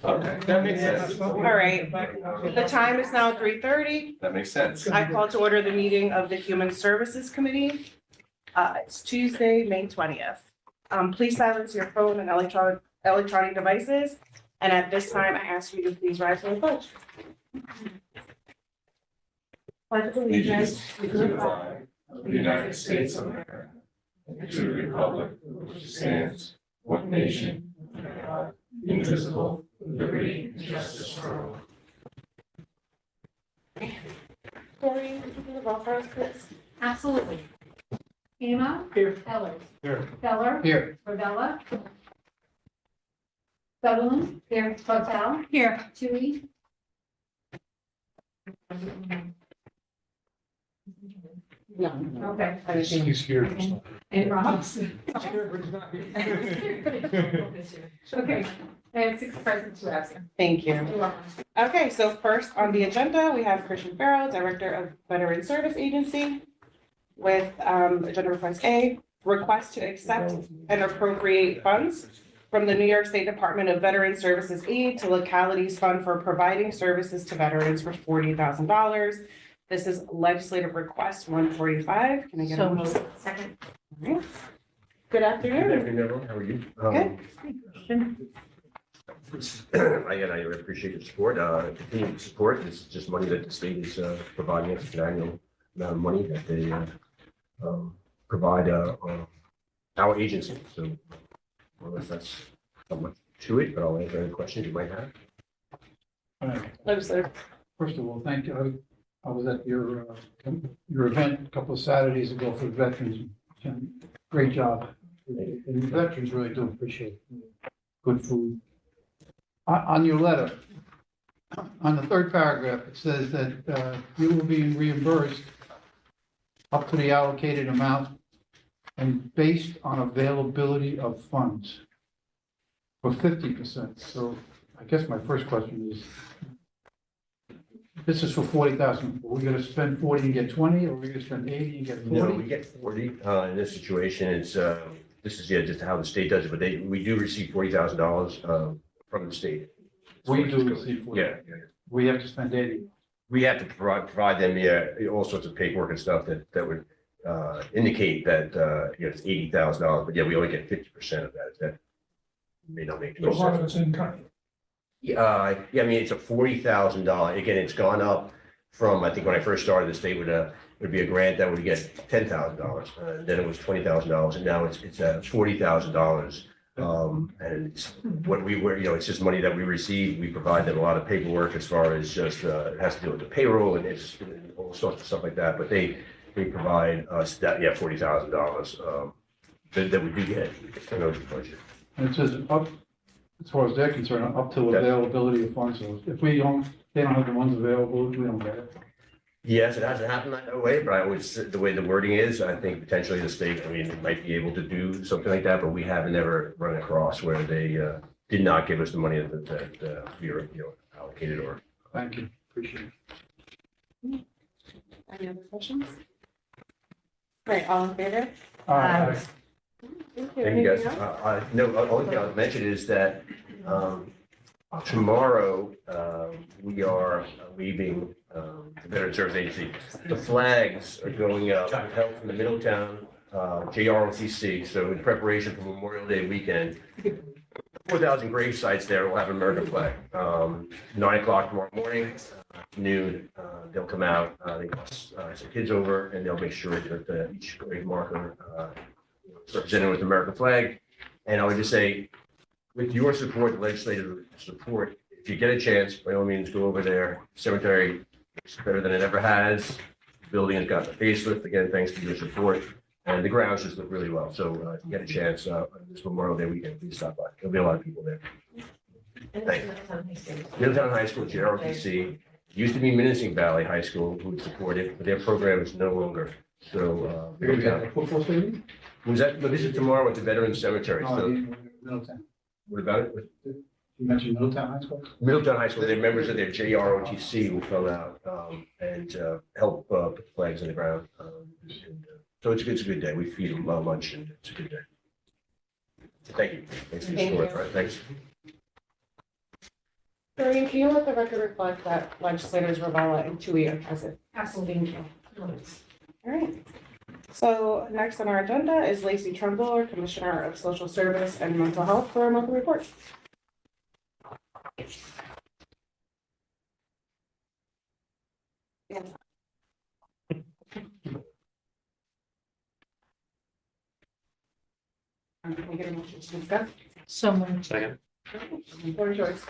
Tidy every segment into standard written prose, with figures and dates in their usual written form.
Okay, that makes sense. All right, the time is now 3:30. That makes sense. I call to order the meeting of the Human Services Committee. It's Tuesday, May 20th. Please silence your phone and electronic devices. And at this time, I ask you to please rise for the pledge. Pledge of allegiance To the flag of the United States of America, and to the republic which stands one nation, under God, indivisible, with liberty and justice for all. Corey, would you do the roll for us, please? Absolutely. Ema. Here. Ellers. Here. Feller. Here. Ravella. Sutherland. Here. Tortel. Here. Tui. No. Okay. He's here. And Ross. Okay. And 6 present, 2 absent. Thank you. You're welcome. Okay, so first on the agenda, we have Christian Farrell, Director of Veteran Service Agency, with agenda request A, request to accept and appropriate funds from the New York State Department of Veteran Services Aid to Localities Fund for providing services to veterans for $40,000. This is legislative request 145. Can I get a motion? Second. All right. Good Good afternoon. afternoon, everyone. How are you? Again, I appreciate your support, continued support. This is just money that the state is providing us, an annual amount of money that they provide our agency. So, well, that's not much to it, but I'll answer any questions you might have. Legislative. First of all, thank you. I was at your event a couple of Saturdays ago for veterans. Great job. And the veterans really do appreciate it. Good food. On your letter, on the third paragraph, it says that you will be reimbursed up to the allocated amount and based on availability of funds for 50%. So I guess my first question is, this is for 40,000. Are we gonna spend 40 and get 20, or are we gonna spend 80 and get 40? No, we get 40 in this situation. It's this is just how the state does it, but we do receive $40,000 from the state. We do receive 40. Yeah. We have to spend 80. We have to provide them, all sorts of paperwork and stuff that would indicate that, it's $80,000, but yeah, we only get 50% of that. That may not make any sense. Yeah, I mean, it's a $40,000. Again, it's gone up from, I think when I first started, the state would be a grant that would get $10,000. Then it was $20,000, and now it's $40,000. And it's what we were, it's just money that we receive. We provide them a lot of paperwork as far as just, it has to do with the payroll and it's all sorts of stuff like that. But they provide us that, $40,000 that we do get in those budget. And it says up, as far as they're concerned, up to availability of funds. So if they don't have the ones available, we don't get it. Yes, it hasn't happened that way, but I would, the way the wording is, I think potentially the state, might be able to do something like that, but we haven't ever run across where they did not give us the money that we were, allocated or. Thank you. Appreciate it. Any other questions? Right, all in favor? Aye. Thank you. Thank you, Anything guys. else? No, the only thing I'll mention is that tomorrow we are leaving the Veteran Service Agency. The flags are going up, held from the Middletown JROTC. So in preparation for Memorial Day weekend, 4,000 grave sites there will have an American flag. 9 o'clock tomorrow morning, noon, they'll come out, they bus some kids over, and they'll make sure that each grave marker is represented with the American flag. And I would just say, with your support, the legislative support, if you get a chance, by all means, go over there. Cemetery looks better than it ever has. The building has got a facelift, again, thanks to your support. And the grounds just look really well. So if you get a chance, this Memorial Day weekend, please stop by. There'll be a lot of people there. Thanks. Middletown High School, JROTC, used to be Menacing Valley High School, who would support it, but their program is no longer. So, Middletown. Football stadium? Was that, no, this is tomorrow at the Veterans Cemetery. No, So Middletown. what about it? You mentioned Middletown High School? Middletown High School, they're members of their JROTC will come out and help put flags in the ground. So it's a good day. We feed them lunch and it's a good day. Thank you. Thanks for your Thank support. you. All right, thanks. Doreen, can you let the record reflect that legislators Ravella and Tui are present? Absolutely. All right. So next on our agenda is Lacey Trumbull, Commissioner of Social Service and Mental Health, for a monthly report. Can we get a motion to discuss? Someone. Second. Floor is yours.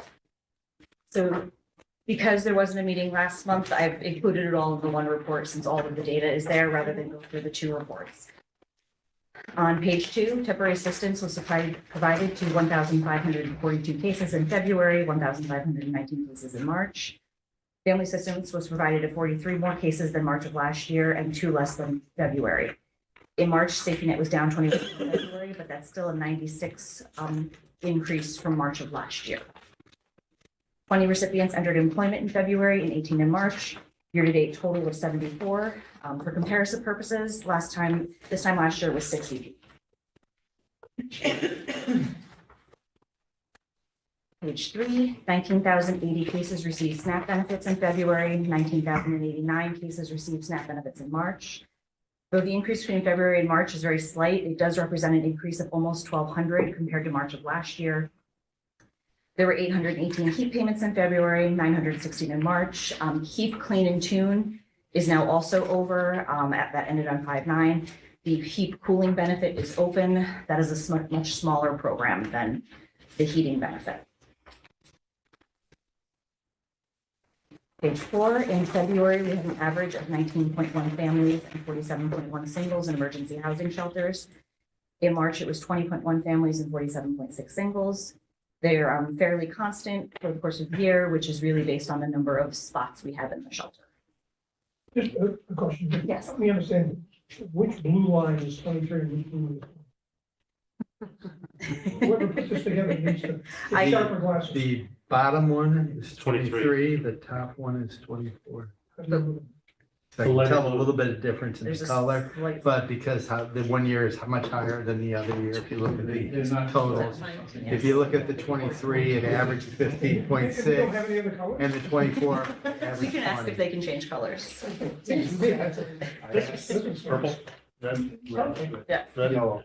So because there wasn't a meeting last month, I've included it all in the one report since all of the data is there rather than go through the two reports. On page 2, temporary assistance was provided to 1,542 cases in February, 1,519 cases in March. Family assistance was provided to 43 more cases than March of last year and 2 less than February. In March, safety net was down 21 in February, but that's still a 96 increase from March of last year. 20 recipients entered employment in February and 18 in March. Year-to-date total was 74. For comparison purposes, this time last year was 60. Page 3, 19,080 cases received SNAP benefits in February, 19,089 cases received SNAP benefits in March. Though the increase between February and March is very slight, it does represent an increase of almost 1,200 compared to March of last year. There were 818 HEAP payments in February, 916 in March. HEAP Clean and Tune is now also over. That ended on 5/9. The HEAP cooling benefit is open. That is a much smaller program than the heating benefit. Page 4, in February, we had an average of 19.1 families and 47.1 singles in emergency housing shelters. In March, it was 20.1 families and 47.6 singles. They're fairly constant for the course of the year, which is really based on the number of spots we have in the shelter. Just a question. Yes. Help me understand, which blue line is 23 and which blue is? Whoever put this together needs to get sharper glasses. The bottom one is 23. 23, the top one is 24. So I The can lighter tell a blue. little bit of difference in There's the a color, slight- but because the one year is much higher than the other year, if you look at the totals. If you look at the 23, it averaged If you don't 15.6, have any other color? and the 24 We averaged can ask if 20. they can change colors. This is Purple. Red. Yeah. Red. Yellow.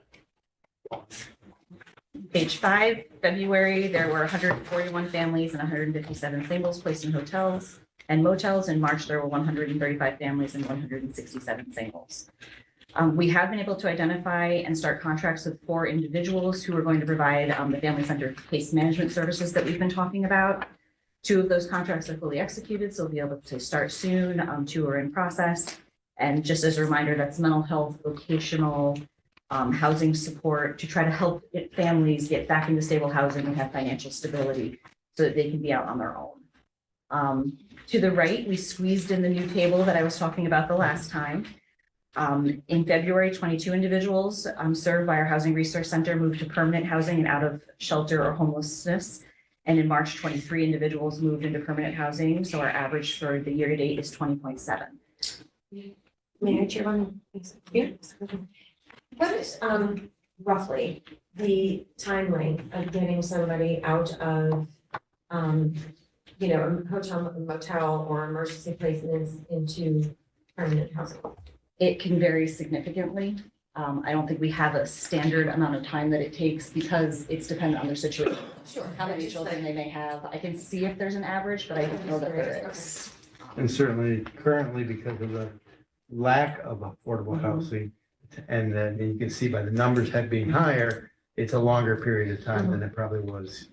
Page 5, February, there were 141 families and 157 singles placed in hotels and motels. In March, there were 135 families and 167 singles. We have been able to identify and start contracts with 4 individuals who are going to provide the family center case management services that we've been talking about. 2 of those contracts are fully executed, so we'll be able to start soon. 2 are in process. And just as a reminder, that's mental health, vocational, housing support to try to help families get back into stable housing and have financial stability so that they can be out on their own. To the right, we squeezed in the new table that I was talking about the last time. In February, 22 individuals served by our Housing Resource Center moved to permanent housing and out of shelter or homelessness. And in March, 23 individuals moved into permanent housing. So our average for the year to date is 20.7. Mayor Chairman, what is roughly the time length of getting somebody out of a hotel, motel, or emergency placements into permanent housing? It can vary significantly. I don't think we have a standard amount of time that it takes because it's dependent on their situation. Sure. How many children they may have. I can see if there's an average, but I don't know that there is. And certainly currently because of the lack of affordable housing, and then you can see by the numbers have being higher, it's a longer period of time than it probably was,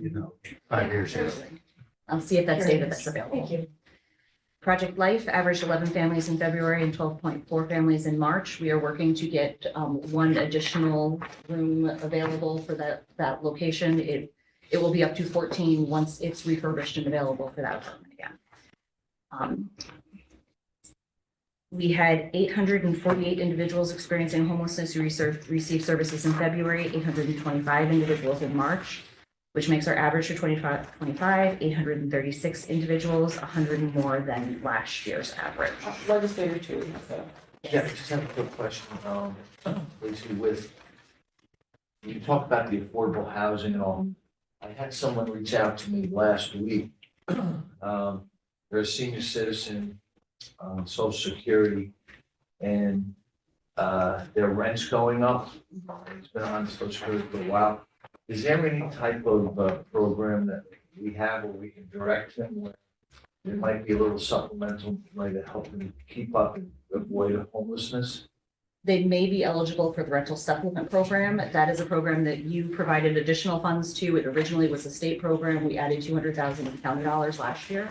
5 years ago. I'll see if that's data that's available. Thank you. Project Life averaged 11 families in February and 12.4 families in March. We are working to get 1 additional room available for that location. It will be up to 14 once it's refurbished and available for that apartment again. We had 848 individuals experiencing homelessness who received services in February, 825 individuals in March, which makes our average for 25, 836 individuals, 100 more than last year's average. Legislator Tui. Yeah, I just have a quick question, Lacey, with, you talk about the affordable housing and all. I had someone reach out to me last week they're a senior citizen on social security and their rent's going up. It's been on social security for a while. Is there any type of program that we have where we can direct them where there might be a little supplemental money to help them keep up and avoid homelessness? They may be eligible for the rental supplement program. That is a program that you provided additional funds to. It originally was a state program. We added 200,000 in county dollars last year.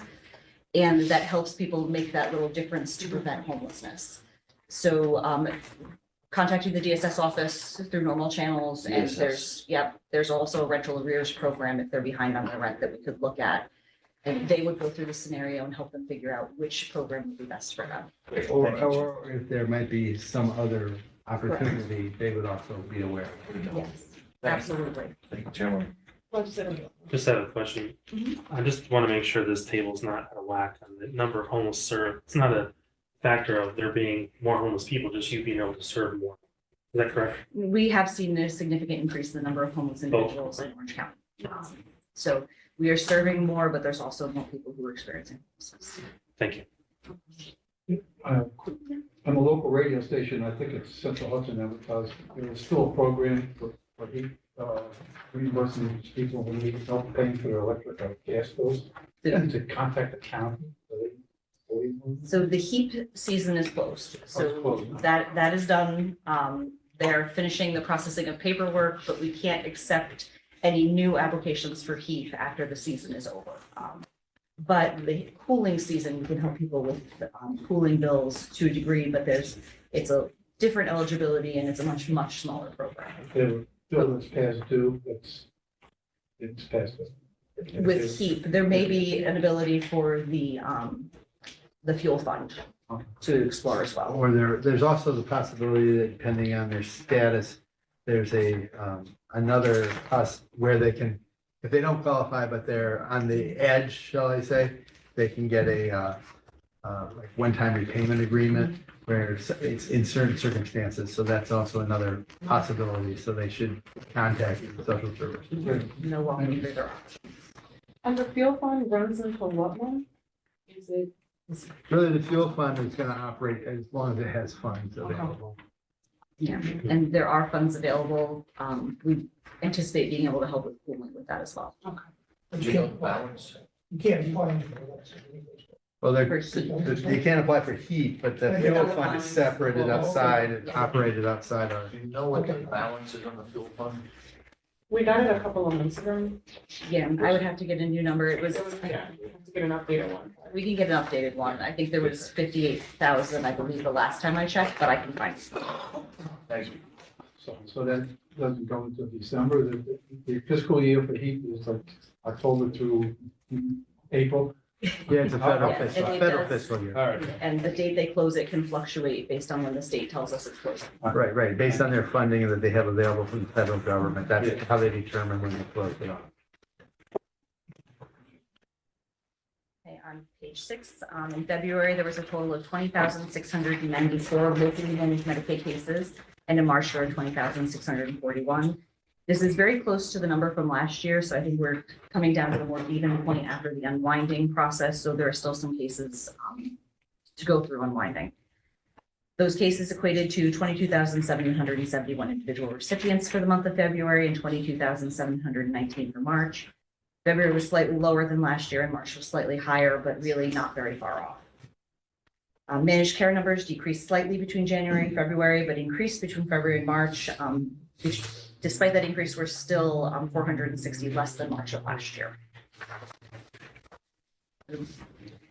And that helps people make that little difference to prevent homelessness. So contacting the DSS office through normal channels, and DSS. there's also a rental arrears program if they're behind on their rent that we could look at. And they would go through the scenario and help them figure out which program would be best for them. Or if there might be some other opportunity, they would also be aware. Yes, absolutely. Thank you, Chairman. Just have a question. Mhm. I just want to make sure this table's not out of whack on the number of homeless served. It's not a factor of there being more homeless people, just you being able to serve more. Is that correct? We have seen a significant increase in the number of homeless individuals in Orange County. So we are serving more, but there's also more people who are experiencing homelessness. Thank you. On the local radio station, I think it's Central Hudson advertised, there was still a program for heat, reimbursing people who need help paying for their electric or gas bills. And to contact the county. So the heat season is closed. It's So closed. that is done. They're finishing the processing of paperwork, but we can't accept any new applications for heat after the season is over. But the cooling season, we can help people with cooling bills to a degree, but it's a different eligibility and it's a much, much smaller program. If their bill is past due, it's past due. With heat, there may be an ability for the fuel fund to explore as well. Or there's also the possibility that depending on their status, there's another where they can, if they don't qualify, but they're on the edge, shall I say, they can get a like one-time repayment agreement where it's in certain circumstances. So that's also another possibility. So they should contact the social services. No walking through their options. And the fuel fund runs until what month? Is it? Really, the fuel fund is going to operate as long as it has funds available. Yeah, and there are funds available. We anticipate being able to help with cooling with that as well. Do you know the balance? You can't apply for that. Well, For heat. you can't apply for heat, but the fuel fund is separated outside, and operated outside of. Do you know what the balance is on the fuel fund? We got it a couple of months ago. Yeah, I would have to get a new number. It was, Yeah, we have to get an updated one. we can get an updated one. I think there was 58,000, I believe, the last time I checked, but I can find it. Thank you. So that doesn't go into December. The fiscal year for heat is like October through April. Yeah, it's a federal Yes, fiscal, it federal does. fiscal year. All right. And the date they close it can fluctuate based on when the state tells us it's closing. Right, based on their funding that they have available from the federal government, that's how they determine when they close it off. Okay, on page 6, in February, there was a total of 20,694 locally managed Medicaid cases, and in March, there were 20,641. This is very close to the number from last year, so I think we're coming down to a more even point after the unwinding process, so there are still some cases to go through unwinding. Those cases equated to 22,771 individual recipients for the month of February and 22,719 for March. February was slightly lower than last year and March was slightly higher, but really not very far off. Managed care numbers decreased slightly between January and February, but increased between February and March. Despite that increase, we're still 460 less than March of last year.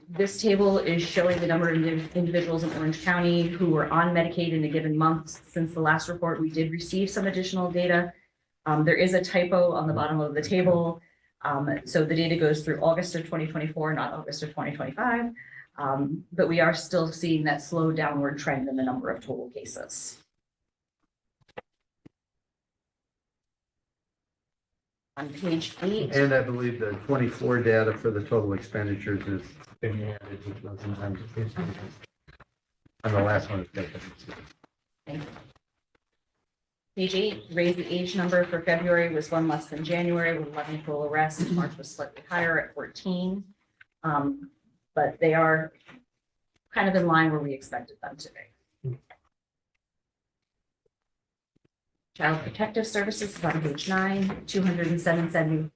This table is showing the number of individuals in Orange County who were on Medicaid in a given month. Since the last report, we did receive some additional data. There is a typo on the bottom of the table. So the data goes through August of 2024, not August of 2025. But we are still seeing that slow downward trend in the number of total cases. On page 8. And I believe the 24 data for the total expenditures is being added, which was sometimes. And the last one is taken. Thank you. Page 8, raised the age number for February was 1 less than January with 11 total arrests. March was slightly higher at 14. But they are kind of in line where we expected them to be. Child Protective Services is on page 9, 277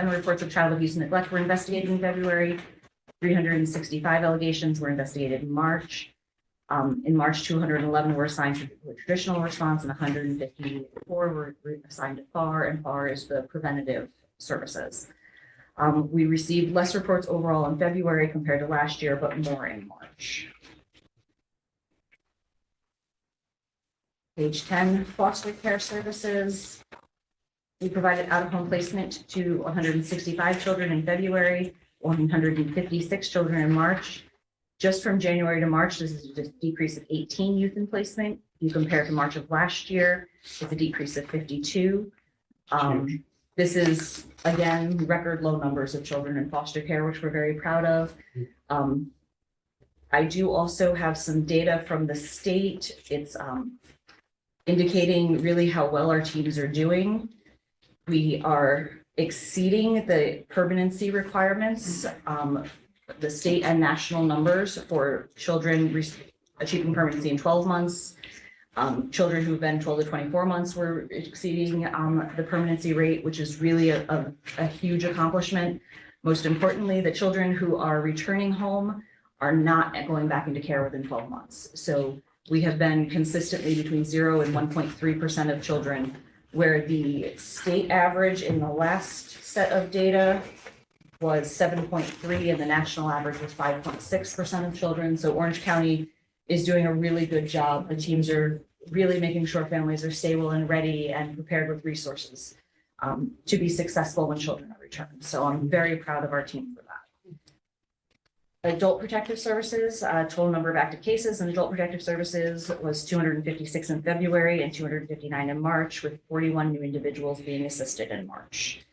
reports of child abuse and neglect were investigated in February. 365 allegations were investigated in March. In March, 211 were assigned to the traditional response and 154 were assigned to FAR, and FAR is the preventative services. We received less reports overall in February compared to last year, but more in March. Page 10, foster care services. We provided out-of-home placement to 165 children in February, 156 children in March. Just from January to March, this is a decrease of 18 youth in placement. If you compare to March of last year, it's a decrease of 52. This is, again, record low numbers of children in foster care, which we're very proud of. I do also have some data from the state. It's indicating really how well our teams are doing. We are exceeding the permanency requirements, the state and national numbers for children achieving permanency in 12 months. Children who've been 12 to 24 months were exceeding the permanency rate, which is really a huge accomplishment. Most importantly, the children who are returning home are not going back into care within 12 months. So we have been consistently between 0 and 1.3% of children, where the state average in the last set of data was 7.3 and the national average was 5.6% of children. So Orange County is doing a really good job. The teams are really making sure families are stable and ready and prepared with resources to be successful when children are returned. So I'm very proud of our team for that. Adult Protective Services, total number of active cases in Adult Protective Services was 256 in February and 259 in March, with 41 new individuals being assisted in March.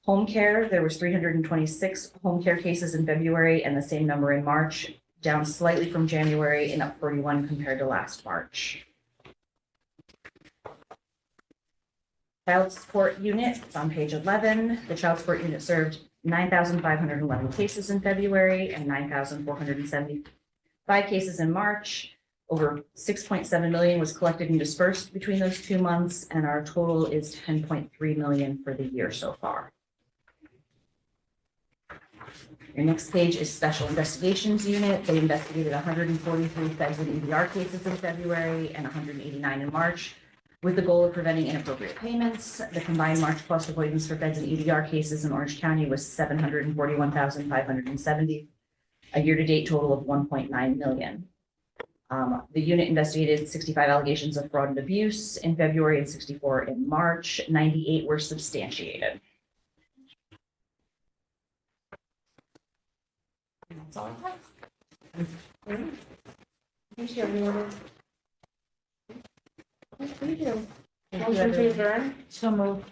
Home care, there was 326 home care cases in February and the same number in March, down slightly from January and up 41 compared to last March. Child Support Unit, it's on page 11. The Child Support Unit served 9,511 cases in February and 9,475 cases in March. Over 6.7 million was collected and dispersed between those 2 months, and our total is 10.3 million for the year so far. Your next page is Special Investigations Unit. They investigated 143 feds and EDR cases in February and 189 in March, with the goal of preventing inappropriate payments. The combined March cost avoidance for feds and EDR cases in Orange County was $741,570, a year-to-date total of 1.9 million. The unit investigated 65 allegations of fraud and abuse in February and 64 in March. 98 were substantiated. That's all I have. Motion to adjourn? So moved.